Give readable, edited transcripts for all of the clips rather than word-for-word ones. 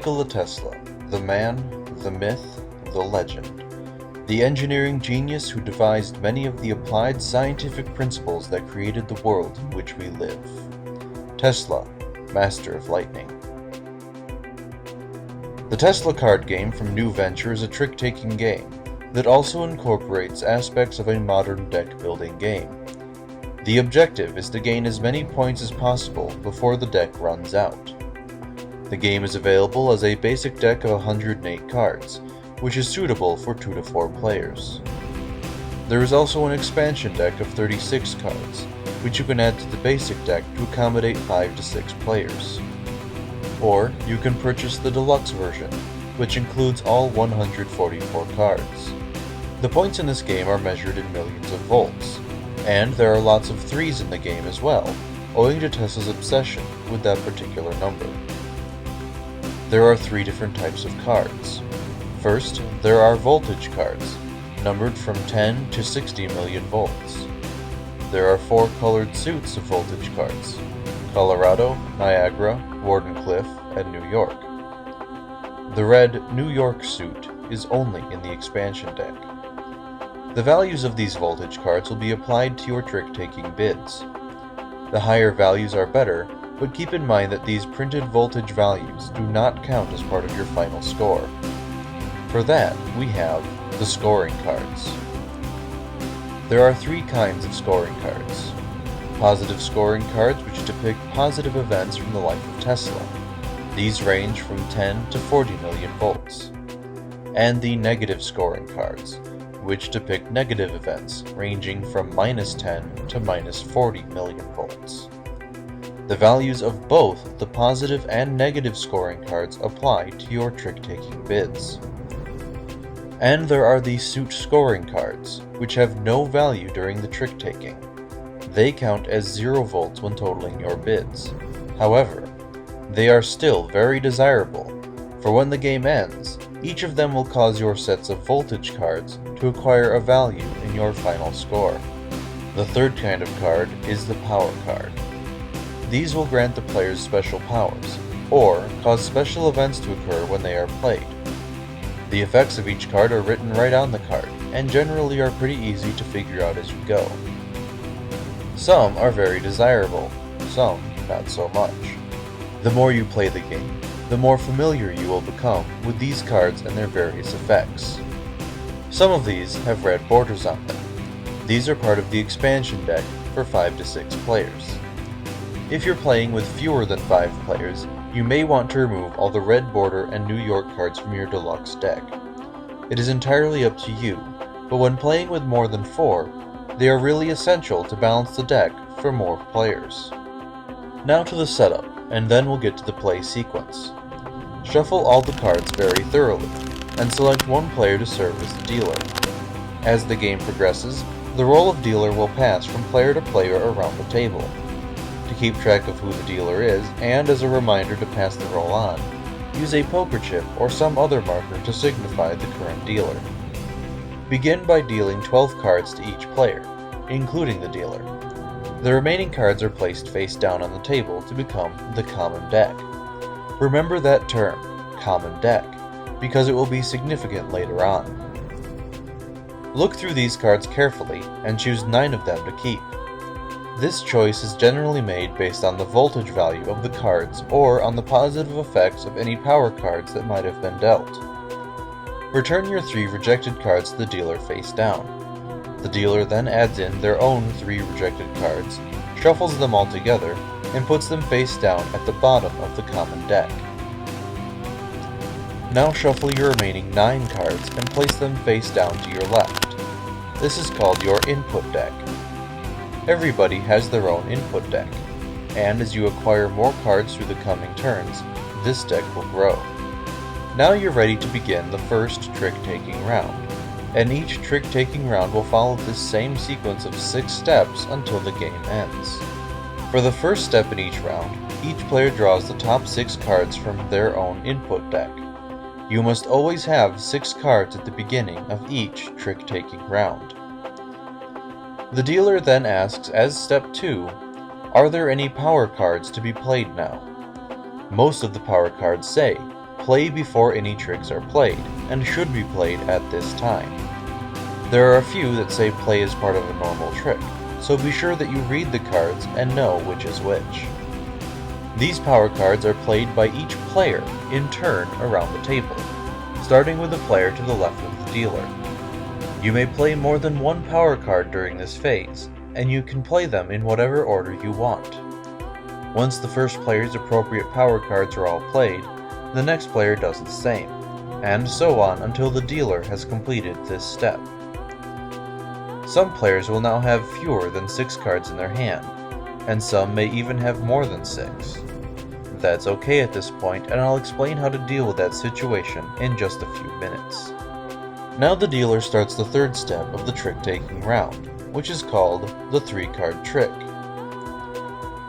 Nikola Tesla, the man, the myth, the legend. The engineering genius who devised many of the applied scientific principles that created the world in which we live. Tesla, master of lightning. The Tesla card game from NewVenture is a trick-taking game that also incorporates aspects of a modern deck-building game. The objective is to gain as many points as possible before the deck runs out. The game is available as a basic deck of 108 cards, which is suitable for 2 to 4 players. There is also an expansion deck of 36 cards, which you can add to the basic deck to accommodate 5 to 6 players. Or you can purchase the deluxe version, which includes all 144 cards. The points in this game are measured in millions of volts, and there are lots of 3s in the game as well, owing to Tesla's obsession with that particular number. There are 3 different types of cards. First, there are voltage cards, numbered from 10 to 60 million volts. There are 4 colored suits of voltage cards: Colorado, Niagara, Wardenclyffe, and New York. The red New York suit is only in the expansion deck. The values of these voltage cards will be applied to your trick-taking bids. The higher values are better, but keep in mind that these printed voltage values do not count as part of your final score. For that, we have the scoring cards. There are 3 kinds of scoring cards. Positive scoring cards, which depict positive events from the life of Tesla. These range from 10 to 40 million volts. And the negative scoring cards, which depict negative events ranging from -10 to -40 million volts. The values of both the positive and negative scoring cards apply to your trick-taking bids. And there are the suit scoring cards, which have no value during the trick-taking. They count as 0 volts when totaling your bids. However, they are still very desirable, for when the game ends, each of them will cause your sets of voltage cards to acquire a value in your final score. The third kind of card is the power card. These will grant the players special powers, or cause special events to occur when they are played. The effects of each card are written right on the card, and generally are pretty easy to figure out as you go. Some are very desirable, some not so much. The more you play the game, the more familiar you will become with these cards and their various effects. Some of these have red borders on them. These are part of the expansion deck for 5 to 6 players. If you're playing with fewer than 5 players, you may want to remove all the red border and New York cards from your deluxe deck. It is entirely up to you, but when playing with more than 4, they are really essential to balance the deck for more players. Now to the setup, and then we'll get to the play sequence. Shuffle all the cards very thoroughly, and select one player to serve as the dealer. As the game progresses, the role of dealer will pass from player to player around the table. To keep track of who the dealer is, and as a reminder to pass the role on, use a poker chip or some other marker to signify the current dealer. Begin by dealing 12 cards to each player, including the dealer. The remaining cards are placed face down on the table to become the common deck. Remember that term, common deck, because it will be significant later on. Look through these cards carefully and choose 9 of them to keep. This choice is generally made based on the voltage value of the cards or on the positive effects of any power cards that might have been dealt. Return your 3 rejected cards to the dealer face down. The dealer then adds in their own 3 rejected cards, shuffles them all together, and puts them face down at the bottom of the common deck. Now shuffle your remaining 9 cards and place them face down to your left. This is called your input deck. Everybody has their own input deck, and as you acquire more cards through the coming turns, this deck will grow. Now you're ready to begin the first trick-taking round, and each trick-taking round will follow this same sequence of 6 steps until the game ends. For the first step in each round, each player draws the top 6 cards from their own input deck. You must always have 6 cards at the beginning of each trick-taking round. The dealer then asks as step 2, are there any power cards to be played now? Most of the power cards say, play before any tricks are played, and should be played at this time. There are a few that say play as part of a normal trick, so be sure that you read the cards and know which is which. These power cards are played by each player in turn around the table, starting with the player to the left of the dealer. You may play more than one power card during this phase, and you can play them in whatever order you want. Once the first player's appropriate power cards are all played, the next player does the same, and so on until the dealer has completed this step. Some players will now have fewer than 6 cards in their hand, and some may even have more than 6. That's okay at this point, and I'll explain how to deal with that situation in just a few minutes. Now the dealer starts the third step of the trick-taking round, which is called the 3-card trick.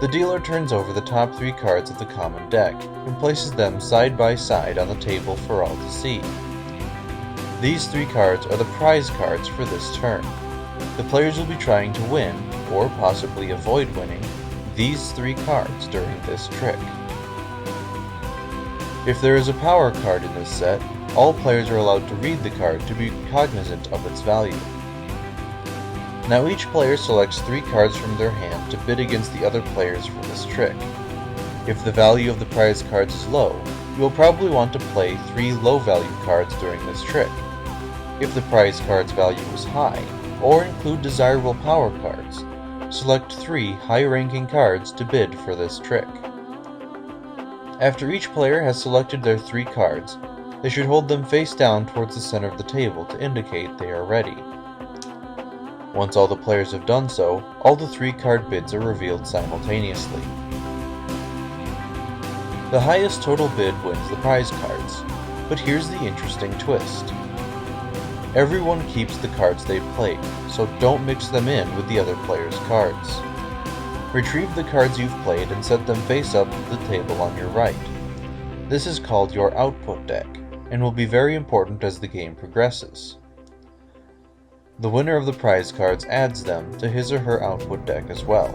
The dealer turns over the top 3 cards of the common deck and places them side by side on the table for all to see. These 3 cards are the prize cards for this turn. The players will be trying to win, or possibly avoid winning, these 3 cards during this trick. If there is a power card in this set, all players are allowed to read the card to be cognizant of its value. Now each player selects 3 cards from their hand to bid against the other players for this trick. If the value of the prize cards is low, you will probably want to play 3 low-value cards during this trick. If the prize card's value is high, or include desirable power cards, select 3 high-ranking cards to bid for this trick. After each player has selected their 3 cards, they should hold them face down towards the center of the table to indicate they are ready. Once all the players have done so, all the 3-card bids are revealed simultaneously. The highest total bid wins the prize cards, but here's the interesting twist. Everyone keeps the cards they've played, so don't mix them in with the other player's cards. Retrieve the cards you've played and set them face up to the table on your right. This is called your output deck, and will be very important as the game progresses. The winner of the prize cards adds them to his or her output deck as well.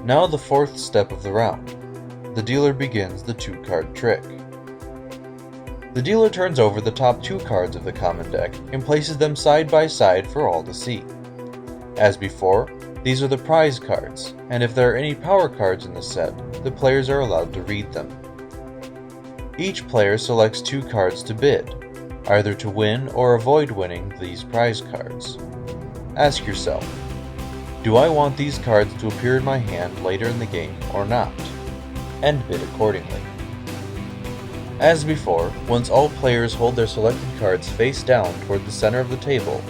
Now the 4th step of the round. The dealer begins the 2-card trick. The dealer turns over the top 2 cards of the common deck and places them side by side for all to see. As before, these are the prize cards, and if there are any power cards in the set, the players are allowed to read them. Each player selects 2 cards to bid, either to win or avoid winning these prize cards. Ask yourself, do I want these cards to appear in my hand later in the game or not? And bid accordingly. As before, once all players hold their selected cards face down toward the center of the table,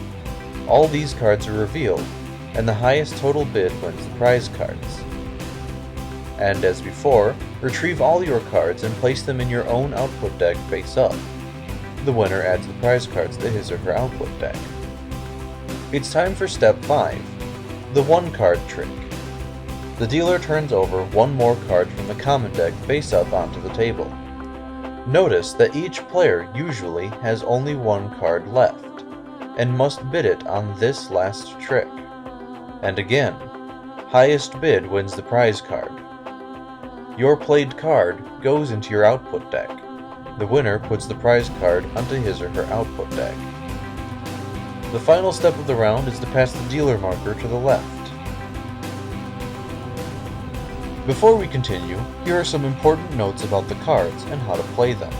all these cards are revealed, and the highest total bid wins the prize cards. And as before, retrieve all your cards and place them in your own output deck face up. The winner adds the prize cards to his or her output deck. It's time for step 5, the 1-card trick. The dealer turns over 1 more card from the common deck face up onto the table. Notice that each player usually has only 1 card left, and must bid it on this last trick. And again, highest bid wins the prize card. Your played card goes into your output deck. The winner puts the prize card onto his or her output deck. The final step of the round is to pass the dealer marker to the left. Before we continue, here are some important notes about the cards and how to play them.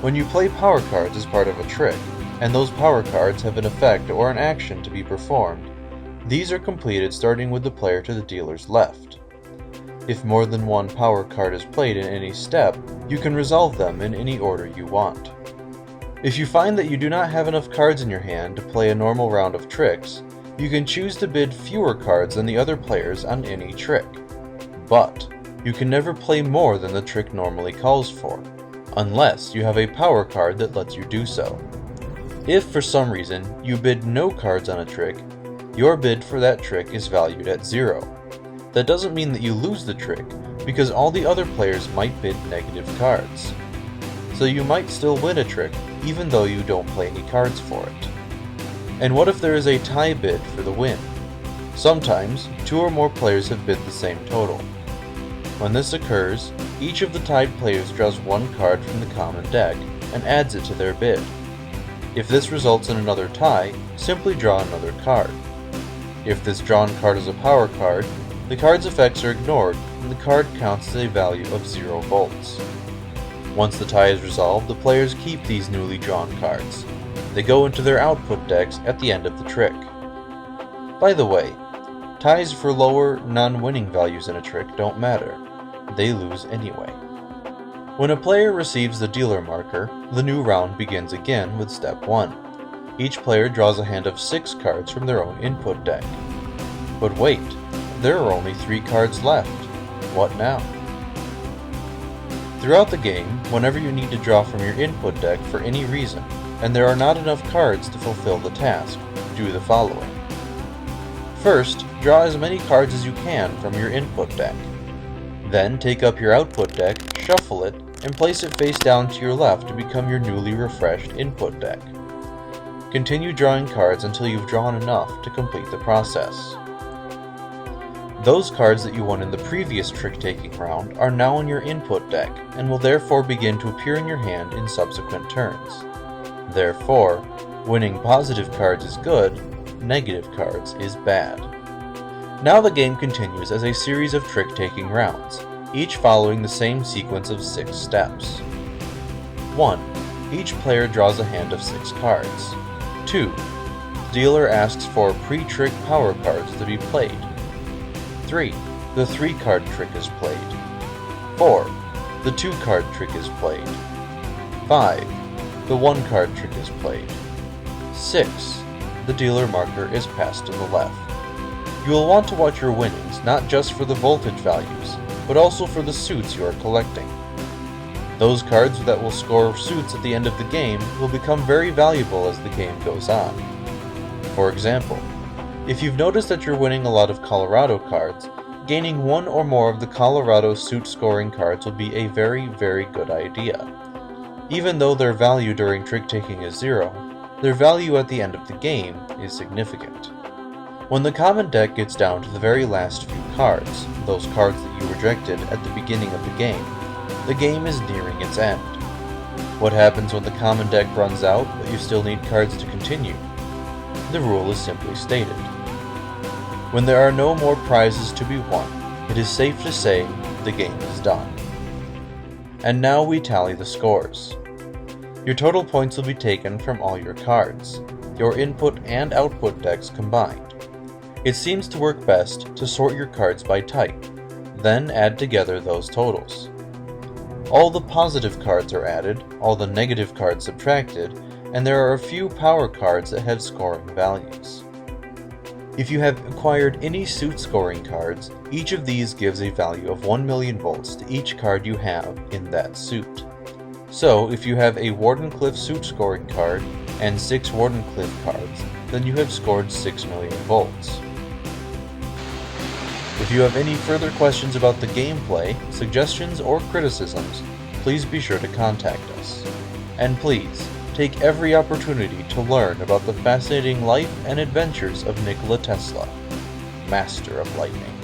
When you play power cards as part of a trick, and those power cards have an effect or an action to be performed, these are completed starting with the player to the dealer's left. If more than 1 power card is played in any step, you can resolve them in any order you want. If you find that you do not have enough cards in your hand to play a normal round of tricks, you can choose to bid fewer cards than the other players on any trick. But you can never play more than the trick normally calls for, unless you have a power card that lets you do so. If for some reason you bid no cards on a trick, your bid for that trick is valued at 0. That doesn't mean that you lose the trick, because all the other players might bid negative cards. So you might still win a trick, even though you don't play any cards for it. And what if there is a tie bid for the win? Sometimes, 2 or more players have bid the same total. When this occurs, each of the tied players draws one card from the common deck and adds it to their bid. If this results in another tie, simply draw another card. If this drawn card is a power card, the card's effects are ignored and the card counts as a value of 0 volts. Once the tie is resolved, the players keep these newly drawn cards. They go into their output decks at the end of the trick. By the way, ties for lower, non-winning values in a trick don't matter. They lose anyway. When a player receives the dealer marker, the new round begins again with step 1. Each player draws a hand of 6 cards from their own input deck. But wait, there are only 3 cards left. What now? Throughout the game, whenever you need to draw from your input deck for any reason, and there are not enough cards to fulfill the task, do the following. First, draw as many cards as you can from your input deck. Then take up your output deck, shuffle it, and place it face down to your left to become your newly refreshed input deck. Continue drawing cards until you've drawn enough to complete the process. Those cards that you won in the previous trick-taking round are now in your input deck and will therefore begin to appear in your hand in subsequent turns. Therefore, winning positive cards is good, negative cards is bad. Now the game continues as a series of trick-taking rounds, each following the same sequence of 6 steps. 1. Each player draws a hand of 6 cards. 2. The dealer asks for pre-trick power cards to be played. 3. The 3-card trick is played. 4. The 2-card trick is played. 5. The 1-card trick is played. 6. The dealer marker is passed to the left. You will want to watch your winnings not just for the voltage values, but also for the suits you are collecting. Those cards that will score suits at the end of the game will become very valuable as the game goes on. For example, if you've noticed that you're winning a lot of Colorado cards, gaining one or more of the Colorado suit scoring cards will be a very, very good idea. Even though their value during trick-taking is 0, their value at the end of the game is significant. When the common deck gets down to the very last few cards, those cards that you rejected at the beginning of the game is nearing its end. What happens when the common deck runs out but you still need cards to continue? The rule is simply stated. When there are no more prizes to be won, it is safe to say the game is done. And now we tally the scores. Your total points will be taken from all your cards, your input and output decks combined. It seems to work best to sort your cards by type, then add together those totals. All the positive cards are added, all the negative cards subtracted, and there are a few power cards that have scoring values. If you have acquired any suit scoring cards, each of these gives a value of 1 million volts to each card you have in that suit. So, if you have a Wardenclyffe suit scoring card and 6 Wardenclyffe cards, then you have scored 6 million volts. If you have any further questions about the gameplay, suggestions, or criticisms, please be sure to contact us. And please, take every opportunity to learn about the fascinating life and adventures of Nikola Tesla, Master of Lightning.